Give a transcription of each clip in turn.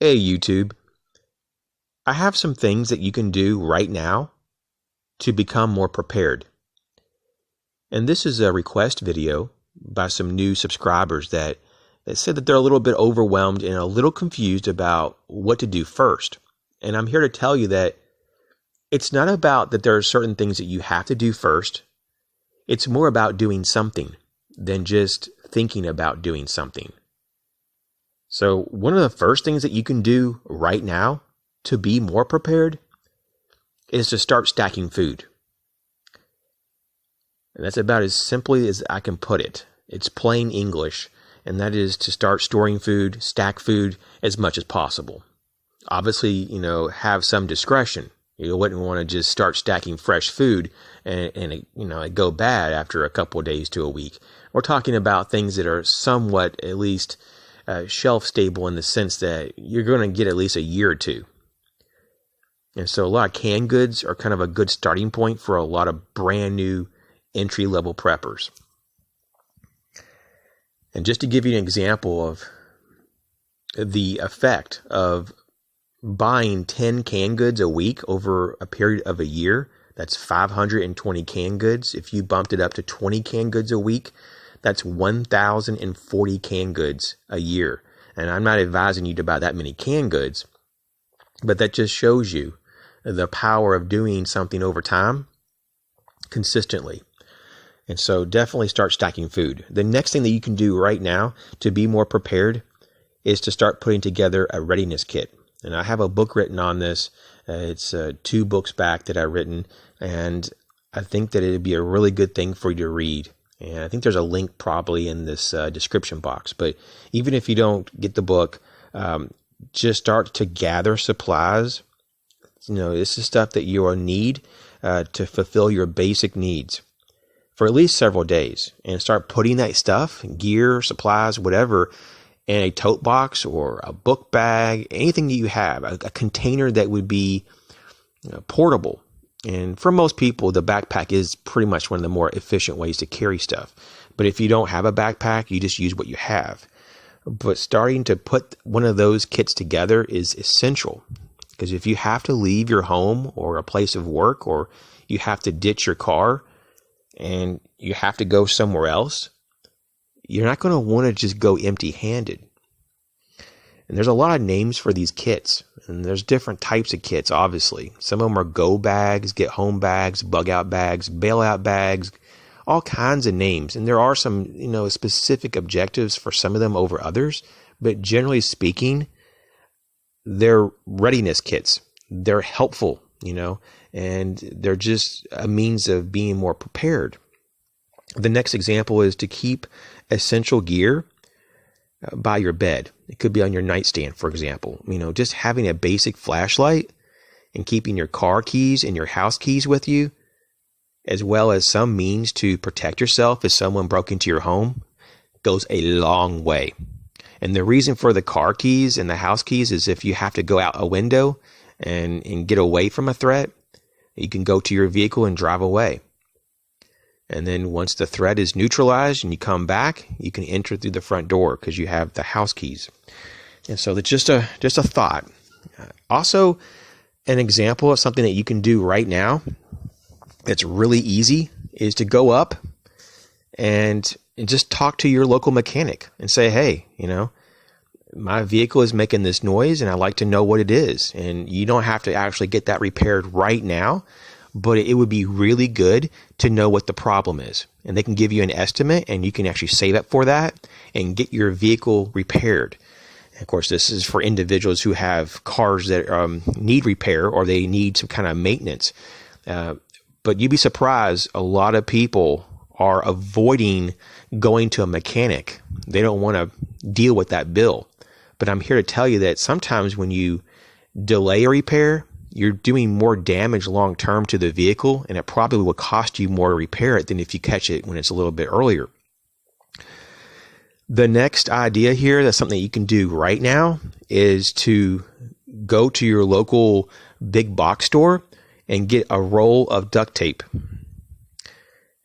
Hey YouTube, I have some things that you can do right now to become more prepared. And this is a request video by some new subscribers that said that they're a little bit overwhelmed and a little confused about what to do first. And I'm here to tell you that it's not about that there are certain things that you have to do first. It's more about doing something than just thinking about doing something. So one of the first things that you can do right now to be more prepared is to start stacking food. And that's about as simply as I can put it. It's plain English, and that is to start storing food, stack food as much as possible. Obviously, have some discretion. You wouldn't want to just start stacking fresh food and it go bad after a couple of days to a week. We're talking about things that are somewhat at least shelf stable in the sense that you're going to get at least a year or two. And so a lot of canned goods are kind of a good starting point for a lot of brand new entry level preppers. And just to give you an example of the effect of buying 10 canned goods a week over a period of a year, that's 520 canned goods. If you bumped it up to 20 canned goods a week, that's 1,040 canned goods a year. And I'm not advising you to buy that many canned goods, but that just shows you the power of doing something over time consistently. And so definitely start stacking food. The next thing that you can do right now to be more prepared is to start putting together a readiness kit. And I have a book written on this. It's 2 books back that I've written, and I think that it'd be a really good thing for you to read. And I think there's a link probably in this description box. But even if you don't get the book, just start to gather supplies. This is stuff that you will need to fulfill your basic needs for at least several days. And start putting that stuff, gear, supplies, whatever, in a tote box or a book bag, anything that you have, a container that would be portable. And for most people, the backpack is pretty much one of the more efficient ways to carry stuff. But if you don't have a backpack, you just use what you have. But starting to put one of those kits together is essential. Because if you have to leave your home or a place of work, or you have to ditch your car and you have to go somewhere else, you're not going to want to just go empty-handed. And there's a lot of names for these kits. And there's different types of kits, obviously. Some of them are go bags, get home bags, bug out bags, bailout bags, all kinds of names. And there are some, specific objectives for some of them over others. But generally speaking, they're readiness kits. They're helpful, and they're just a means of being more prepared. The next example is to keep essential gear by your bed. It could be on your nightstand, for example. Just having a basic flashlight and keeping your car keys and your house keys with you, as well as some means to protect yourself if someone broke into your home, goes a long way. And the reason for the car keys and the house keys is if you have to go out a window and get away from a threat, you can go to your vehicle and drive away. And then once the threat is neutralized and you come back, you can enter through the front door because you have the house keys. And so that's just a thought. Also, an example of something that you can do right now that's really easy is to go up and just talk to your local mechanic and say, hey, my vehicle is making this noise and I'd like to know what it is. And you don't have to actually get that repaired right now, but it would be really good to know what the problem is. And they can give you an estimate and you can actually save up for that and get your vehicle repaired. And of course, this is for individuals who have cars that need repair or they need some kind of maintenance. But you'd be surprised, a lot of people are avoiding going to a mechanic. They don't want to deal with that bill. But I'm here to tell you that sometimes when you delay a repair, you're doing more damage long term to the vehicle, and it probably will cost you more to repair it than if you catch it when it's a little bit earlier. The next idea here, that's something that you can do right now, is to go to your local big box store and get a roll of duct tape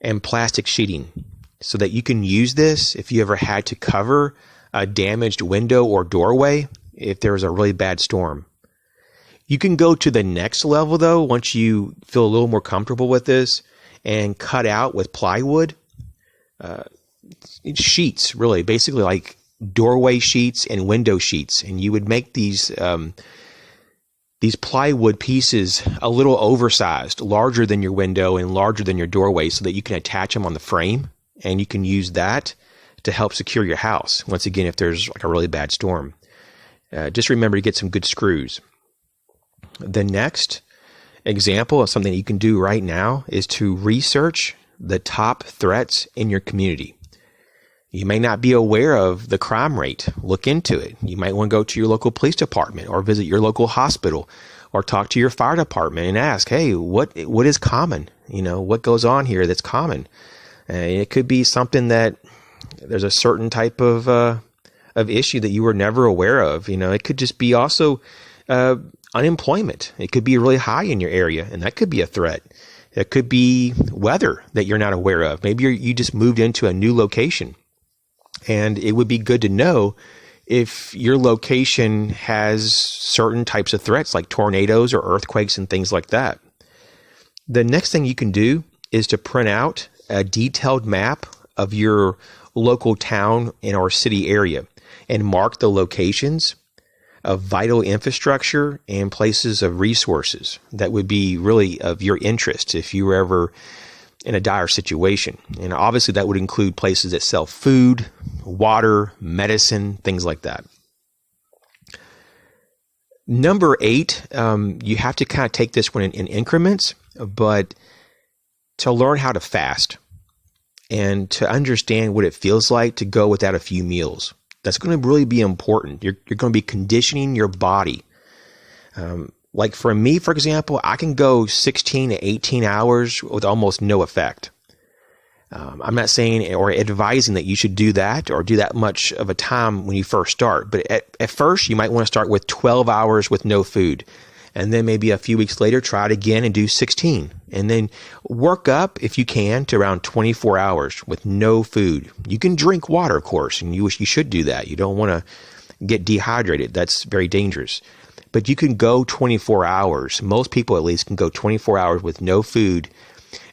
and plastic sheeting so that you can use this if you ever had to cover a damaged window or doorway if there was a really bad storm. You can go to the next level, though, once you feel a little more comfortable with this, and cut out with plywood sheets, really, basically like doorway sheets and window sheets. And you would make these plywood pieces a little oversized, larger than your window and larger than your doorway, so that you can attach them on the frame, and you can use that to help secure your house. Once again, if there's like a really bad storm, just remember to get some good screws. The next example of something that you can do right now is to research the top threats in your community. You may not be aware of the crime rate. Look into it. You might want to go to your local police department or visit your local hospital or talk to your fire department and ask, hey, what is common? What goes on here that's common? It could be something that there's a certain type of issue that you were never aware of. It could just be also unemployment. It could be really high in your area, and that could be a threat. It could be weather that you're not aware of. Maybe you just moved into a new location, and it would be good to know if your location has certain types of threats like tornadoes or earthquakes and things like that. The next thing you can do is to print out a detailed map of your local town and or city area and mark the locations of vital infrastructure and places of resources that would be really of your interest if you were ever in a dire situation. And obviously that would include places that sell food, water, medicine, things like that. Number 8, you have to kind of take this one in increments, but to learn how to fast and to understand what it feels like to go without a few meals. That's going to really be important. You're going to be conditioning your body. Like for me, for example, I can go 16 to 18 hours with almost no effect. I'm not saying or advising that you should do that or do that much of a time when you first start. But at first, you might want to start with 12 hours with no food. And then maybe a few weeks later, try it again and do 16. And then work up, if you can, to around 24 hours with no food. You can drink water, of course, and you should do that. You don't want to get dehydrated. That's very dangerous. But you can go 24 hours. Most people, at least, can go 24 hours with no food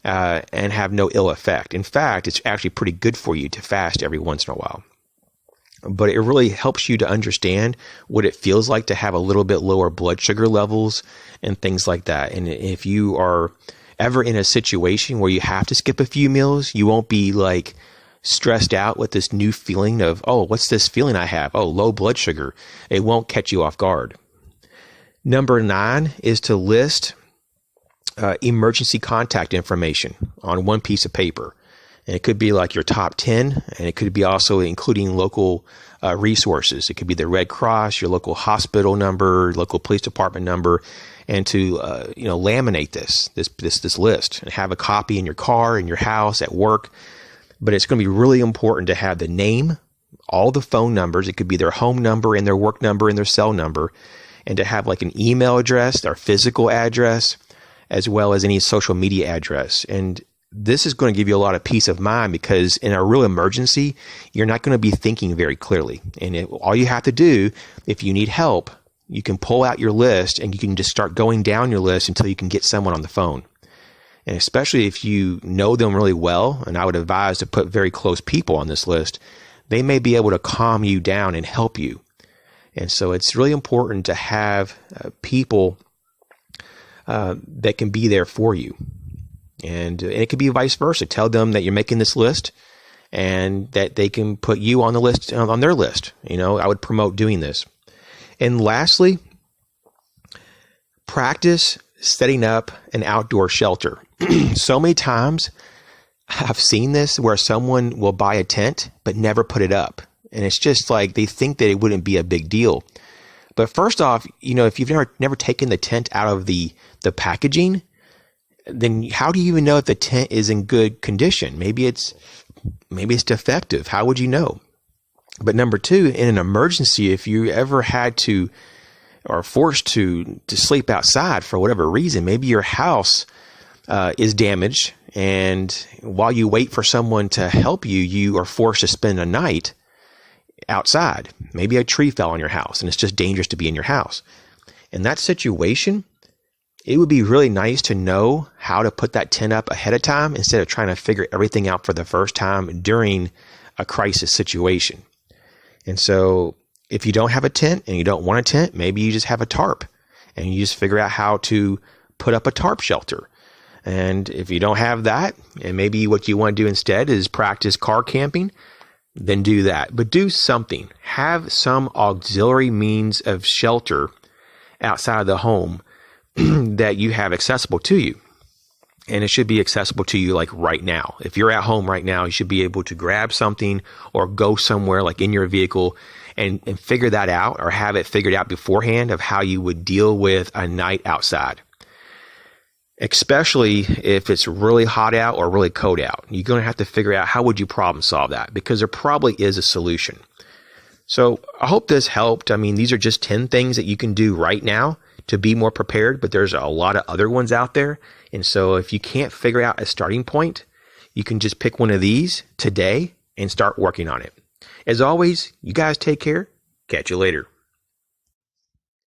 and have no ill effect. In fact, it's actually pretty good for you to fast every once in a while. But it really helps you to understand what it feels like to have a little bit lower blood sugar levels and things like that. And if you are ever in a situation where you have to skip a few meals, you won't be like stressed out with this new feeling of, oh, what's this feeling I have? Oh, low blood sugar. It won't catch you off guard. Number 9 is to list emergency contact information on one piece of paper. And it could be like your top 10, and it could be also including local resources. It could be the Red Cross, your local hospital number, local police department number, and to laminate this list and have a copy in your car, in your house, at work. But it's going to be really important to have the name, all the phone numbers. It could be their home number and their work number and their cell number, and to have like an email address, their physical address, as well as any social media address. And this is going to give you a lot of peace of mind because in a real emergency, you're not going to be thinking very clearly. And all you have to do, if you need help, you can pull out your list and you can just start going down your list until you can get someone on the phone. And especially if you know them really well, and I would advise to put very close people on this list, they may be able to calm you down and help you. And so it's really important to have people that can be there for you. And it could be vice versa. Tell them that you're making this list and that they can put you on the list, on their list. I would promote doing this. And lastly, practice setting up an outdoor shelter. So many times I've seen this where someone will buy a tent but never put it up. And it's just like they think that it wouldn't be a big deal. But first off, if you've never taken the tent out of the packaging, then how do you even know if the tent is in good condition? Maybe it's defective. How would you know? But number 2, in an emergency, if you ever had to or forced to sleep outside for whatever reason, maybe your house is damaged, and while you wait for someone to help you, you are forced to spend a night. outside. Maybe a tree fell on your house and it's just dangerous to be in your house. In that situation, it would be really nice to know how to put that tent up ahead of time instead of trying to figure everything out for the first time during a crisis situation. And so if you don't have a tent and you don't want a tent, maybe you just have a tarp and you just figure out how to put up a tarp shelter. And if you don't have that, and maybe what you want to do instead is practice car camping, then do that. But do something. Have some auxiliary means of shelter outside of the home that you have accessible to you. And it should be accessible to you like right now. If you're at home right now, you should be able to grab something or go somewhere like in your vehicle and figure that out, or have it figured out beforehand of how you would deal with a night outside. Especially if it's really hot out or really cold out. You're going to have to figure out how would you problem solve that, because there probably is a solution. So I hope this helped. I mean, these are just 10 things that you can do right now to be more prepared, but there's a lot of other ones out there. And so if you can't figure out a starting point, you can just pick one of these today and start working on it. As always, you guys take care. Catch you later.